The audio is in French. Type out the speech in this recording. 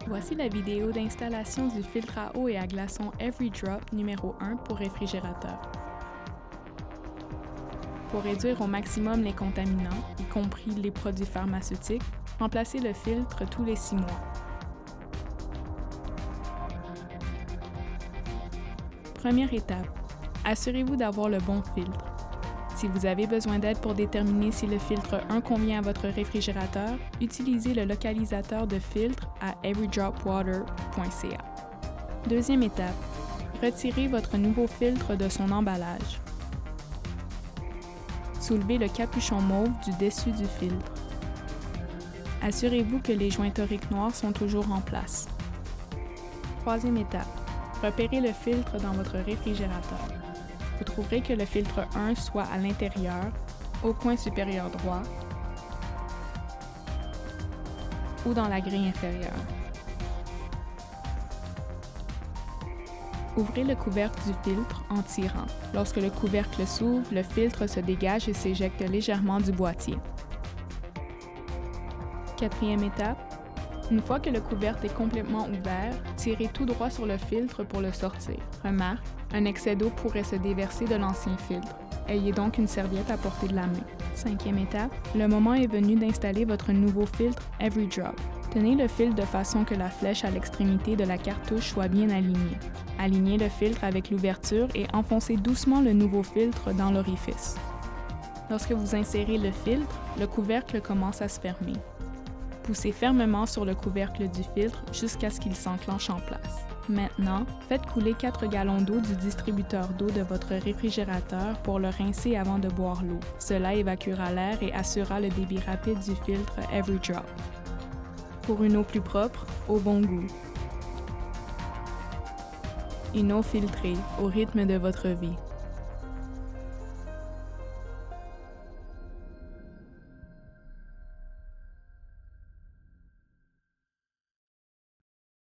Voici la vidéo d'installation du filtre à eau et à glaçons Every Drop numéro 1 pour réfrigérateur. Pour réduire au maximum les contaminants, y compris les produits pharmaceutiques, remplacez le filtre tous les 6 mois. Première étape, assurez-vous d'avoir le bon filtre. Si vous avez besoin d'aide pour déterminer si le filtre 1 convient à votre réfrigérateur, utilisez le localisateur de filtre à everydropwater.ca. Deuxième étape, retirez votre nouveau filtre de son emballage. Soulevez le capuchon mauve du dessus du filtre. Assurez-vous que les joints toriques noirs sont toujours en place. Troisième étape, repérez le filtre dans votre réfrigérateur. Vous trouverez que le filtre 1 soit à l'intérieur, au coin supérieur droit ou dans la grille inférieure. Ouvrez le couvercle du filtre en tirant. Lorsque le couvercle s'ouvre, le filtre se dégage et s'éjecte légèrement du boîtier. Quatrième étape, une fois que le couvercle est complètement ouvert, tirez tout droit sur le filtre pour le sortir. Remarque, un excès d'eau pourrait se déverser de l'ancien filtre. Ayez donc une serviette à portée de la main. Cinquième étape, le moment est venu d'installer votre nouveau filtre Every Drop. Tenez le filtre de façon que la flèche à l'extrémité de la cartouche soit bien alignée. Alignez le filtre avec l'ouverture et enfoncez doucement le nouveau filtre dans l'orifice. Lorsque vous insérez le filtre, le couvercle commence à se fermer. Poussez fermement sur le couvercle du filtre jusqu'à ce qu'il s'enclenche en place. Maintenant, faites couler 4 gallons d'eau du distributeur d'eau de votre réfrigérateur pour le rincer avant de boire l'eau. Cela évacuera l'air et assurera le débit rapide du filtre Every Drop. Pour une eau plus propre, au bon goût. Une eau filtrée au rythme de votre vie.